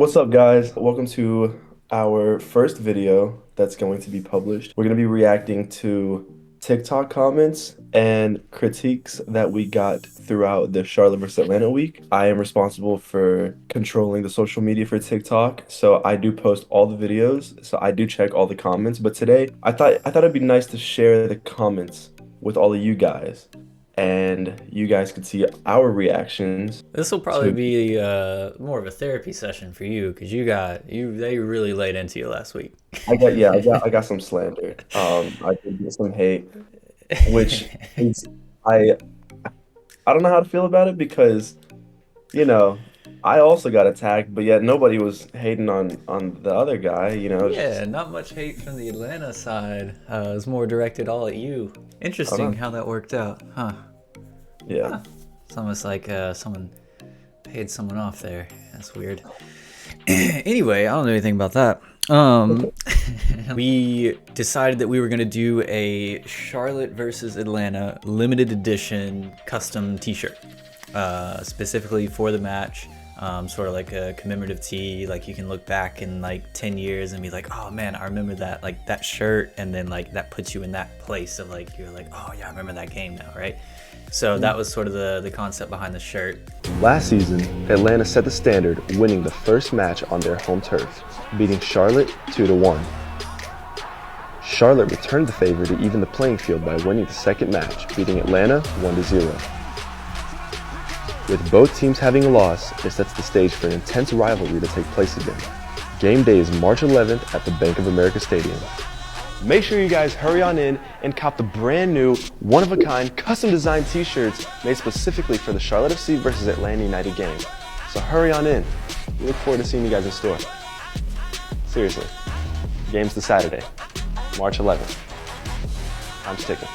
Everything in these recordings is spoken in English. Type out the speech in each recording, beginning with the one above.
What's up, guys? Welcome to our first video that's going to be published. We're going to be reacting to TikTok comments and critiques that we got throughout the Charlotte versus Atlanta week. I am responsible for controlling the social media for TikTok, so I do post all the videos, so I do check all the comments. But today, I thought it'd be nice to share the comments with all of you guys, and you guys could see our reactions This will probably to. be more of a therapy session for you because they really laid into you last week. I got some slander. I did get some hate, which is I I don't know how to feel about it because, you know, I also got attacked, but yet nobody was hating on the other guy, it's Yeah, just not much hate from the Atlanta side. It was more directed all at you. I don't Interesting know. how that worked out, huh? Yeah. Huh. It's almost like someone paid someone off there. That's weird. Anyway, I don't know anything about that. We decided that we were going to do a Charlotte versus Atlanta limited edition custom t-shirt, specifically for the match. Sort of like a commemorative tee, like you can look back in like 10 years and be like, oh man, I remember that, like that shirt, and then like that puts you in that place of like, you're like, oh yeah, I remember that game now, right? So that was sort of the concept behind the shirt. Last season, Atlanta set the standard, winning the first match on their home turf, beating Charlotte 2-1. Charlotte returned the favor to even the playing field by winning the second match, beating Atlanta 1-0. With both teams having a loss, it sets the stage for an intense rivalry to take place again. Game day is March 11th at the Bank of America Stadium. Make sure you guys hurry on in and cop the brand new, one-of-a-kind, custom-designed t-shirts made specifically for the Charlotte FC versus Atlanta United game. So hurry on in. We look forward to seeing you guys in store. Seriously. Game's this Saturday, March 11th. I'm sticking.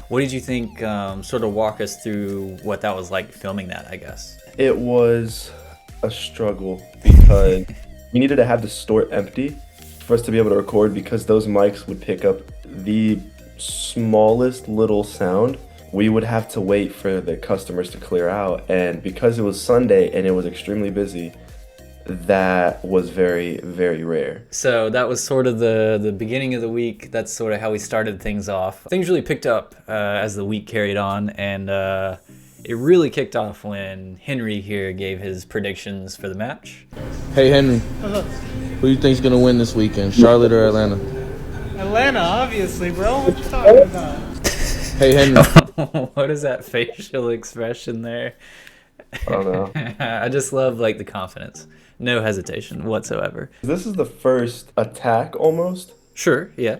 What did you think? Sort of walk us through what that was like filming that, I guess. It was a struggle because we needed to have the store empty for us to be able to record because those mics would pick up the smallest little sound. We would have to wait for the customers to clear out, and because it was Sunday and it was extremely busy, that was very, very rare. So that was sort of the beginning of the week. That's sort of how we started things off. Things really picked up as the week carried on, and it really kicked off when Henry here gave his predictions for the match. Hey Henry, who you think's gonna win this weekend, Charlotte or Atlanta? Atlanta, obviously, bro. What you talking about? Hey Henry, What is that facial expression there? I don't know. I just love like the confidence. No hesitation whatsoever. This is the first attack almost, Sure, yeah.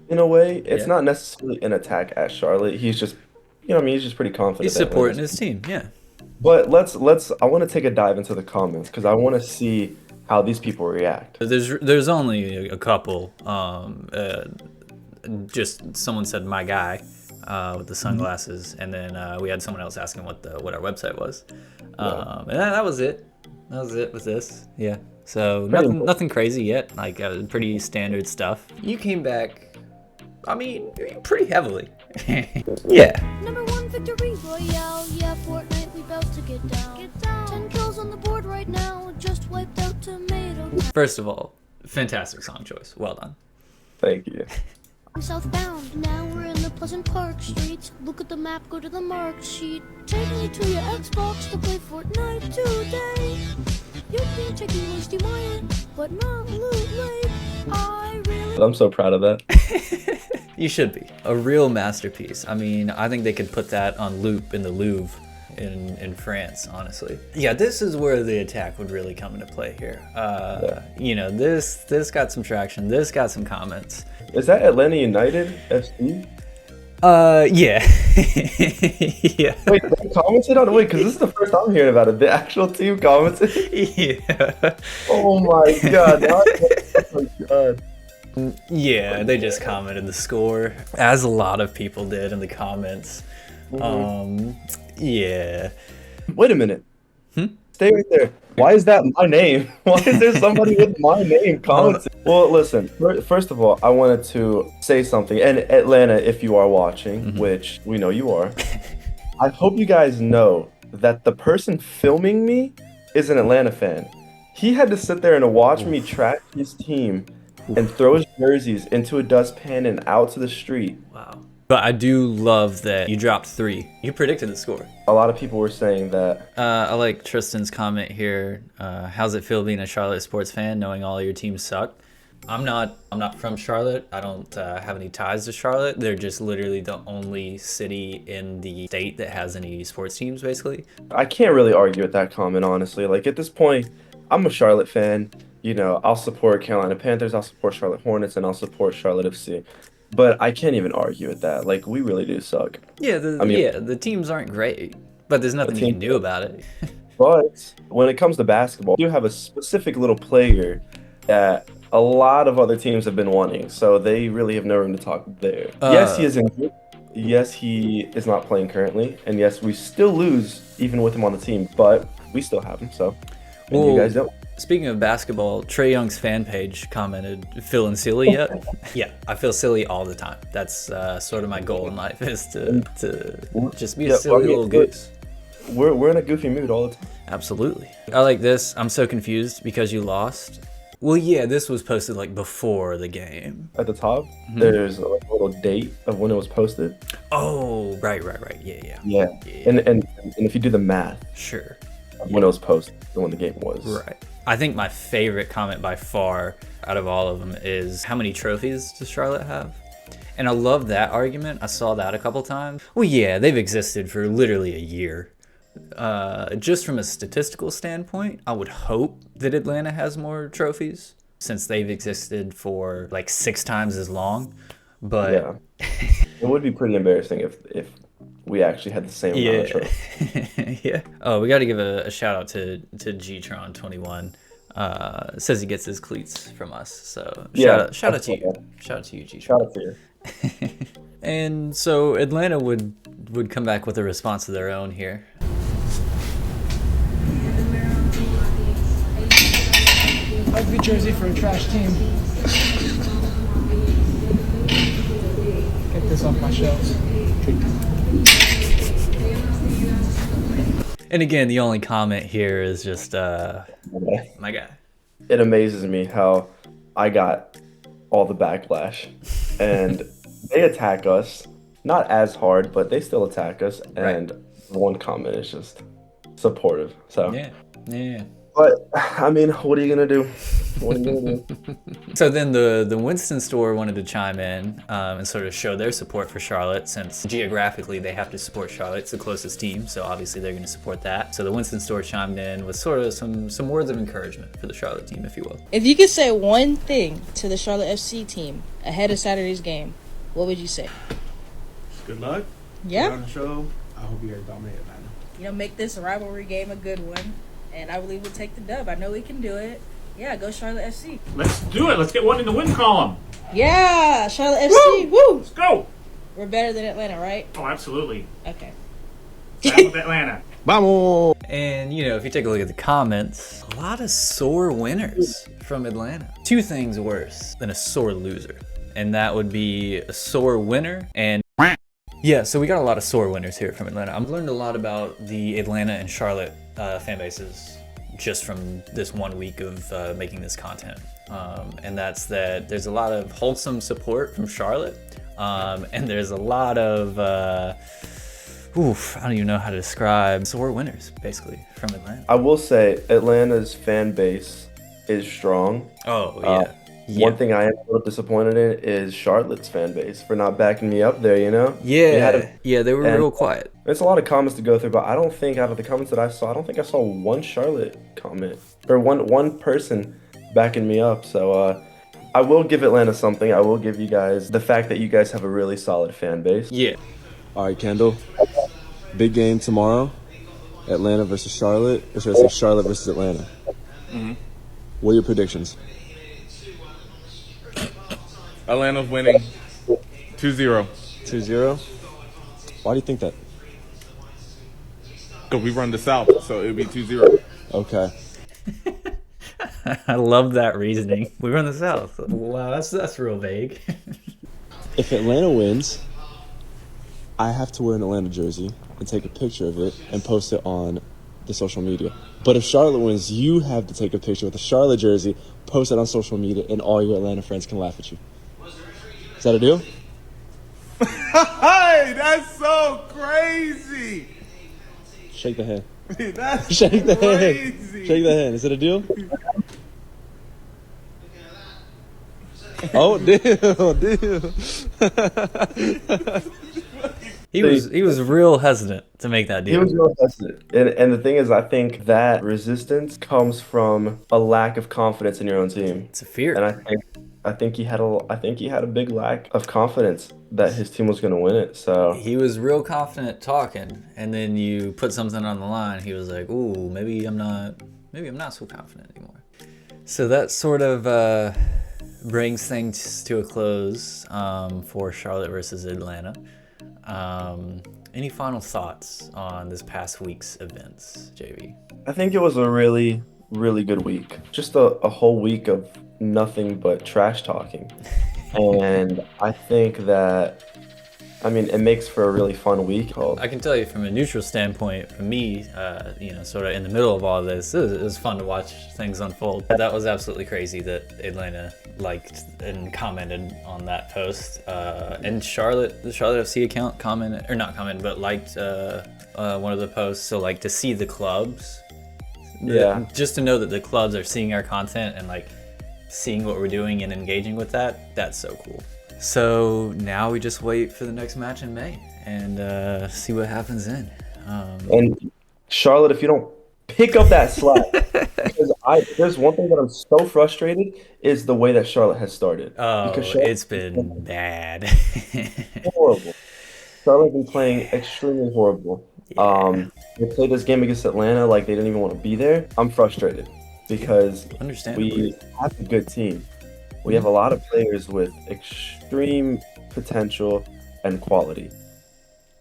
in a way. It's Yeah. not necessarily an attack at Charlotte. He's just, he's just pretty confident. He's that supporting Atlanta's- his team, yeah. But I want to take a dive into the comments because I want to see how these people react. There's only a couple. Just someone said my guy with the sunglasses, and then we had someone else asking what our website was. And that was it. That was it with this. Yeah. So nothing crazy yet. Like pretty standard stuff. You came back, I mean, pretty heavily. Yeah. Number one victory royale, yeah, Fortnite, we bout to get down. 10 kills on the board right now, just wiped out tomato. First of all, fantastic song choice. Well done. Thank you. Southbound, now we're in the Pleasant Park streets. Look at the map, go to the marked sheet. Take me to your Xbox to play Fortnite today. You can check your wasty mind, but not Loot Lake. I really I'm so proud of that. You should be. A real masterpiece. I mean, I think they could put that on loop in the Louvre in France, honestly. Yeah, this is where the attack would really come into play here. This got some traction. This got some comments. Is that Atlanta United FC? Yeah. Yeah. Wait, they commented on it? Wait, because this is the first I'm hearing about it. The actual team commented? Yeah. Oh my god. Oh my god. Yeah, they just commented the score, as a lot of people did in the comments. Yeah. Wait a minute. Stay right there. Why is that my name? Why is there somebody with my name commenting? Well, listen, first of all, I wanted to say something. And Atlanta, if you are watching, which we know you are, I hope you guys know that the person filming me is an Atlanta fan. He had to sit there and watch me trash his team and throw his jerseys into a dustpan and out to the street. Wow. But I do love that you dropped 3. You predicted the score. A lot of people were saying that. I like Tristan's comment here. How's it feel being a Charlotte sports fan, knowing all your teams suck? I'm not from Charlotte. I don't have any ties to Charlotte. They're just literally the only city in the state that has any sports teams, basically. I can't really argue with that comment, honestly. Like, at this point, I'm a Charlotte fan. You know, I'll support Carolina Panthers, I'll support Charlotte Hornets, and I'll support Charlotte FC. But I can't even argue with that. Like, we really do suck. Yeah, the teams aren't great, but there's nothing you can do about it. But when it comes to basketball, you have a specific little player that a lot of other teams have been wanting, so they really have no room to talk there. Yes, he is injured. Yes, he is not playing currently, and yes, we still lose even with him on the team, but we still have him. So, and you guys don't. Speaking of basketball, Trae Young's fan page commented, "Feeling silly yet?" Yeah, I feel silly all the time. That's sort of my goal in life, is to just be a silly little goose. We're in a goofy mood all the time. Absolutely. I like this. I'm so confused because you lost. Well, yeah, this was posted like before the game. At the top, there's a little date of when it was posted. Oh, right. Yeah. And if you do the math, Sure. When it was posted, when the game was. Right. I think my favorite comment by far out of all of them is, how many trophies does Charlotte have? And I love that argument. I saw that a couple times. Well, yeah, they've existed for literally a year. Just from a statistical standpoint, I would hope that Atlanta has more trophies since they've existed for like 6 times as long. But yeah, it would be pretty embarrassing if we actually had the same amount of trophies. Yeah. Oh, we got to give a shout out to Gtron21. Says he gets his cleats from us. So shout out to you. Shout out to you, Gtron. Shout out to you. And so Atlanta would come back with a response of their own here. Ugly jersey for a trash team. Get this off my shelves. And again, the only comment here is just my guy. It amazes me how I got all the backlash, and they attack us, not as hard, but they still attack us. And one comment is just supportive. So yeah. But I mean, what are you gonna do? What are you gonna do? So then the Winston store wanted to chime in and sort of show their support for Charlotte, since geographically they have to support Charlotte. It's the closest team, so obviously they're going to support that. So the Winston store chimed in with sort of some words of encouragement for the Charlotte team, if you will. If you could say one thing to the Charlotte FC team ahead of Saturday's game, what would you say? Good luck. Yeah. On the show. I hope you guys dominate Atlanta. Make this rivalry game a good one. And I believe we'll take the dub. I know we can do it. Yeah, go Charlotte FC. Let's do it. Let's get one in the win column. Yeah, Charlotte FC. Woo! Let's go. We're better than Atlanta, right? Oh, absolutely. Okay. Side with Atlanta. Vamos! And, if you take a look at the comments, a lot of sore winners from Atlanta. 2 things worse than a sore loser, and that would be a sore winner and... Yeah, so we got a lot of sore winners here from Atlanta. I've learned a lot about the Atlanta and Charlotte fan bases just from this 1 week of making this content. And that's that there's a lot of wholesome support from Charlotte, and there's a lot of, I don't even know how to describe, sore winners, basically, from Atlanta. I will say Atlanta's fan base is strong. Oh, yeah. One thing I am a little disappointed in is Charlotte's fan base for not backing me up there, Yeah, they were real quiet. It's a lot of comments to go through, but I don't think out of the comments that I don't think I saw one Charlotte comment or one person backing me up. So I will give Atlanta something. I will give you guys the fact that you guys have a really solid fan base. Yeah. All right, Kendall. Big game tomorrow. Atlanta versus Charlotte. Or should I say Charlotte versus Atlanta? Mm-hmm. What are your predictions? Atlanta's winning 2-0. 2-0? Why do you think that? Because we run the South, so it'll be 2-0. Okay. I love that reasoning. We run the South. Wow, that's real vague. If Atlanta wins, I have to wear an Atlanta jersey and take a picture of it and post it on the social media. But if Charlotte wins, you have to take a picture with a Charlotte jersey, post it on social media, and all your Atlanta friends can laugh at you. Is that a deal? Hey, that's so crazy. Shake the hand. That's Shake the crazy. hand. Shake the hand. Is it a deal? Oh, deal. He was real hesitant to make that He deal. was real hesitant. And the thing is, I think that resistance comes from a lack of confidence in your own team. It's a fear. And I think he had a big lack of confidence that his team was going to win it. So He was real confident talking, and then you put something on the line. He was like, "Ooh, maybe I'm not so confident anymore." So that sort of brings things to a close for Charlotte versus Atlanta. Any final thoughts on this past week's events, JV? I think it was a really, really good week. Just a whole week of nothing but trash talking. And I think that, I mean, it makes for a really fun week. I can tell you from a neutral standpoint, for me, sort of in the middle of all this, it was fun to watch things unfold. That was absolutely crazy that Atlanta liked and commented on that post. And Charlotte, the Charlotte FC account liked one of the posts. So like to see the clubs, just to know that the clubs are seeing our content and like seeing what we're doing and engaging with that, that's so cool. So now we just wait for the next match in May and see what happens then. And Charlotte, if you don't pick up that slack, because there's one thing that I'm so frustrated is the way that Charlotte has started. Oh, Because Charlotte it's been bad. horrible. Charlotte been playing extremely horrible. They played this game against Atlanta like they didn't even want to be there. I'm frustrated because we have a good team. We have a lot of players with extreme potential and quality.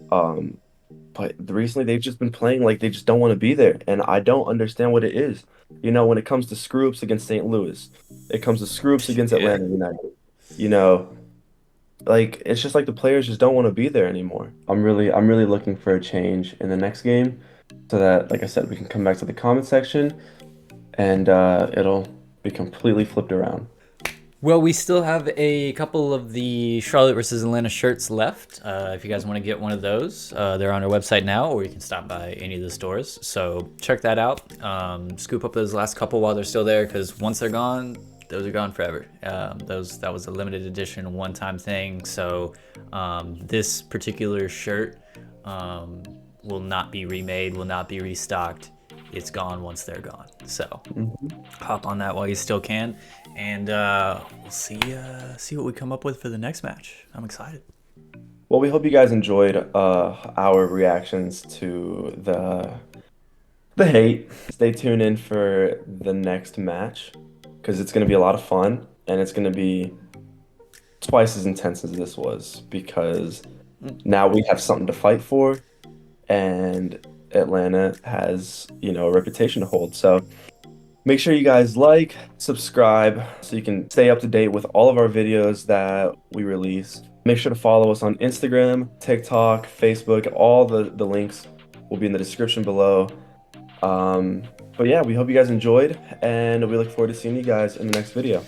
But recently they've just been playing like they just don't want to be there, and I don't understand what it is. You know, when it comes to screw-ups against St. Louis, it comes to screw-ups against Atlanta United. You know, like it's just like the players just don't want to be there anymore. I'm really looking for a change in the next game, so that, like I said, we can come back to the comment section, and it'll be completely flipped around. Well, we still have a couple of the Charlotte versus Atlanta shirts left. If you guys want to get one of those, they're on our website now, or you can stop by any of the stores. So check that out. Scoop up those last couple while they're still there, because once they're gone, those are gone forever. That was a limited edition, one-time thing. So this particular shirt will not be remade, will not be restocked. It's gone once they're gone. So hop on that while you still can, and we'll see what we come up with for the next match. I'm excited. Well, we hope you guys enjoyed our reactions to the hate. Stay tuned in for the next match, because it's going to be a lot of fun, and it's going to be twice as intense as this was, because now we have something to fight for, and Atlanta has, a reputation to hold. So make sure you guys like, subscribe, so you can stay up to date with all of our videos that we release. Make sure to follow us on Instagram, TikTok, Facebook. All the links will be in the description below. But yeah, we hope you guys enjoyed, and we look forward to seeing you guys in the next video.